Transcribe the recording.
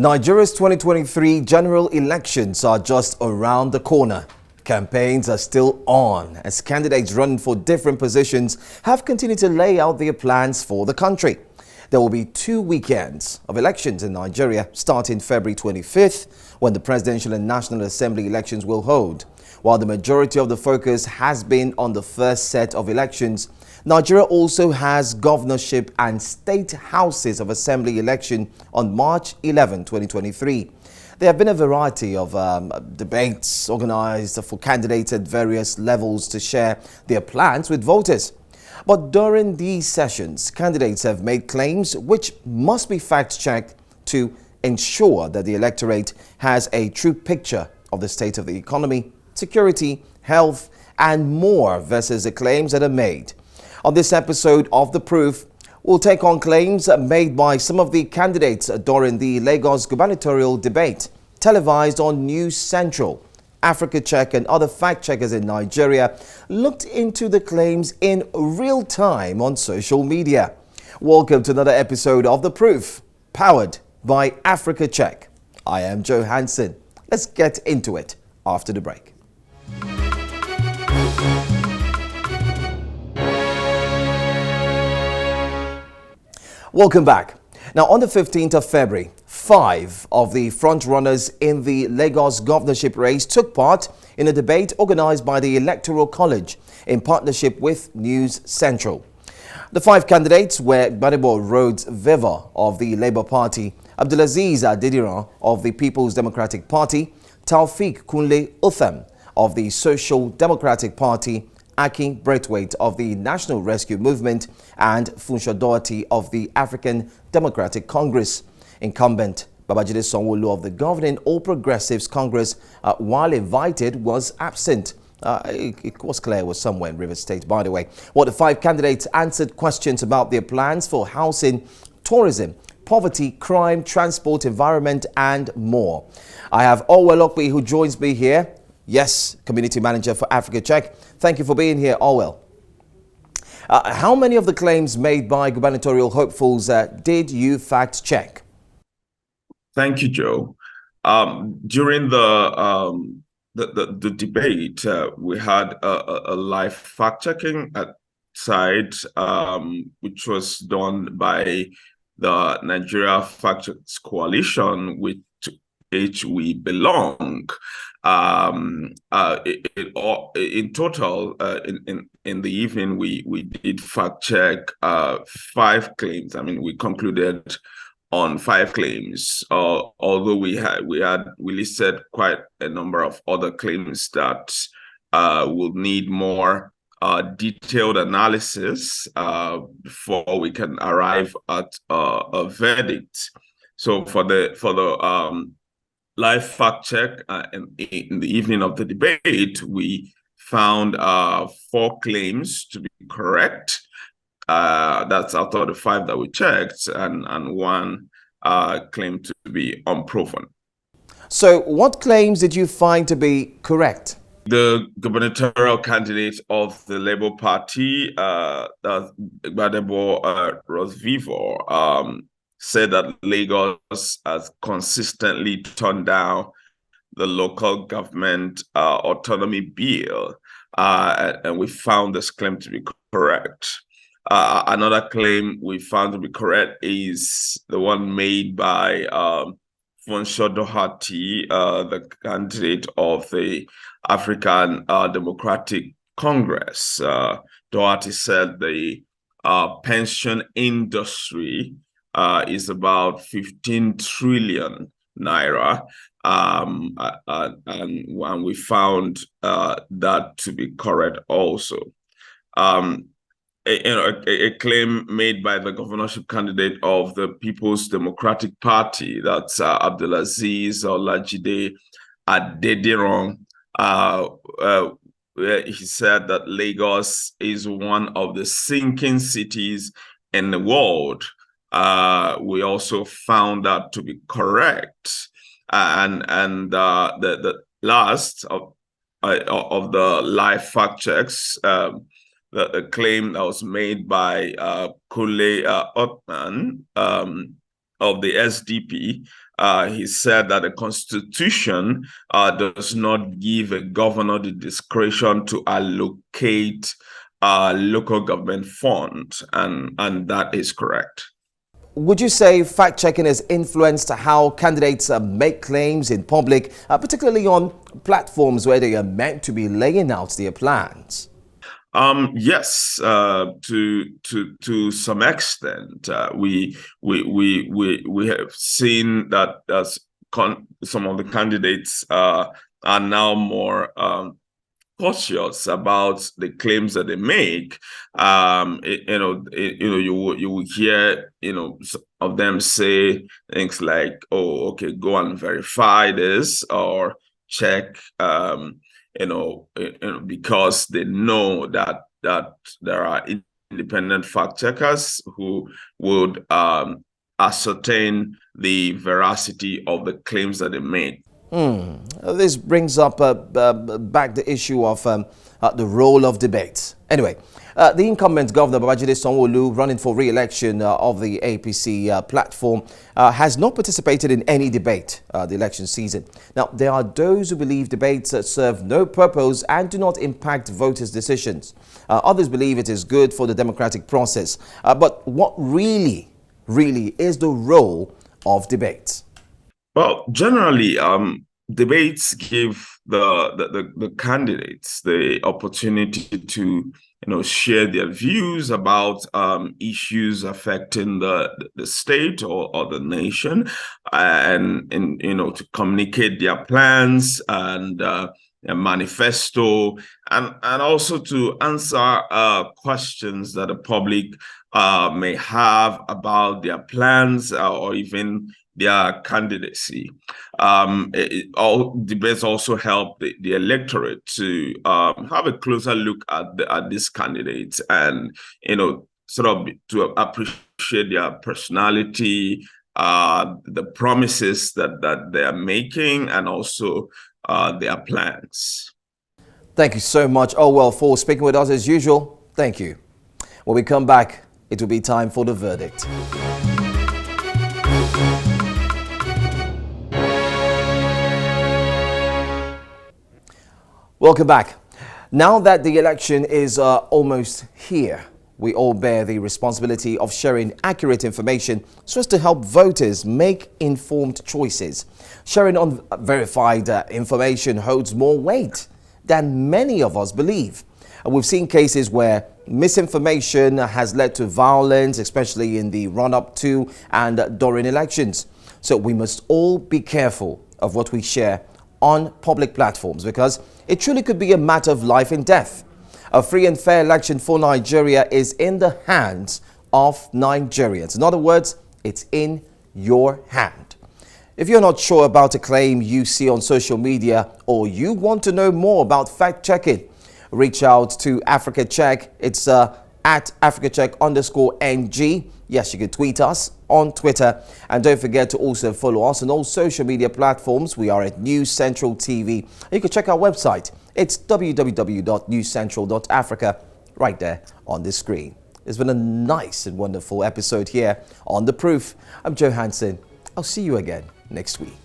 Nigeria's 2023 general elections are just around the corner. Campaigns are still on as candidates running for different positions have continued to lay out their plans for the country. There will be 2 weekends of elections in Nigeria starting February 25th, when the Presidential and National Assembly elections will hold. While the majority of the focus has been on the first set of elections, Nigeria also has governorship and state houses of assembly election on March 11, 2023. There have been a variety of debates organized for candidates at various levels to share their plans with voters. But during these sessions, candidates have made claims which must be fact-checked to ensure that the electorate has a true picture of the state of the economy, security, health, and more versus the claims that are made. On this episode of The Proof, we'll take on claims made by some of the candidates during the Lagos Gubernatorial debate, televised on News Central. Africa Check and other fact-checkers in Nigeria looked into the claims in real time on social media. Welcome to another episode of The Proof, powered by Africa Check. I am Joe Hanson. Let's get into it after the break. Welcome back. Now, on the 15th of February, 5 of the front-runners in the Lagos governorship race took part in a debate organized by the Electoral College in partnership with News Central. The 5 candidates were Gbadebo Rhodes Viva of the Labour Party, Abdulaziz Adediran of the People's Democratic Party, Taufik Kunle Utham of the Social Democratic Party, Akin Braithwaite of the National Rescue Movement, and Funsho Doherty of the African Democratic Congress. Incumbent Babajide Sanwo-Olu of the governing All Progressives Congress, while invited, was absent. It was clear it was somewhere in Rivers State, by the way. Well, the 5 candidates answered questions about their plans for housing, tourism, poverty, crime, transport, environment, and more. I have Allwell Okpi, who joins me here. Yes, Community Manager for Africa Check. Thank you for being here, Allwell. How many of the claims made by gubernatorial hopefuls did you fact check? Thank you, Joe. During the debate, we had a live fact checking side, which was done by the Nigeria Fact Checks Coalition, which we belong. In total, in the evening, we did fact check 5 claims. I mean, we concluded on 5 claims. Although we listed quite a number of other claims that will need more detailed analysis before we can arrive at a verdict. So for the live fact check in the evening of the debate, we found 4 claims to be correct. That's out of the 5 that we checked, and 1 claim to be unproven. So what claims did you find to be correct? The gubernatorial candidate of the Labour Party, Gbadebo Rhodes Viva, said that Lagos has consistently turned down the local government autonomy bill, and we found this claim to be correct. Another claim we found to be correct is the one made by Funsho Doherty, the candidate of the African Democratic Congress. Doherty said the pension industry is about 15 trillion naira, and we found that to be correct also. a claim made by the governorship candidate of the People's Democratic Party, that's Abdulaziz Olajide Adediran. Where he said that Lagos is one of the sinking cities in the world. We also found that to be correct, and the last of the live fact checks. The claim that was made by Kule Otman of the SDP. He said that the Constitution does not give a governor the discretion to allocate local government funds, and that is correct. Would you say fact-checking has influenced how candidates make claims in public, particularly on platforms where they are meant to be laying out their plans? Yes, to some extent, we have seen that some of the candidates are now more cautious about the claims that they make. You will hear of them say things like, "Oh, okay, go and verify this," or check. Because they know that there are independent fact checkers who would ascertain the veracity of the claims that they make. This brings up back the issue of the role of debates. Anyway, the incumbent Governor Babajide Sanwo-Olu, running for re-election of the APC platform, has not participated in any debate the election season. Now, there are those who believe debates serve no purpose and do not impact voters' decisions. Others believe it is good for the democratic process. But what really is the role of debates? Well, generally, debates give the candidates the opportunity to share their views about issues affecting the state or the nation, and to communicate their plans and a manifesto, and also to answer questions that the public may have about their plans or even their candidacy. All debates also help the electorate to have a closer look at these candidates, and sort of to appreciate their personality, the promises that they are making, and also their plans. Thank you so much, Allwell, for speaking with us as usual. Thank you. When we come back, it will be time for the verdict. Welcome back. Now that the election is almost here, we all bear the responsibility of sharing accurate information so as to help voters make informed choices. Sharing unverified information holds more weight than many of us believe. We've seen cases where misinformation has led to violence, especially in the run-up to and during elections. So we must all be careful of what we share on public platforms, because it truly could be a matter of life and death. A free and fair election for Nigeria is in the hands of Nigerians. In other words, it's in your hand. If you're not sure about a claim you see on social media, or you want to know more about fact-checking, reach out to Africa Check. It's at AfricaCheck_NG. Yes, you can tweet us on Twitter. And don't forget to also follow us on all social media platforms. We are at News Central TV. You can check our website. It's www.newscentral.africa, right there on the screen. It's been a nice and wonderful episode here on The Proof. I'm Joe Hanson. I'll see you again next week.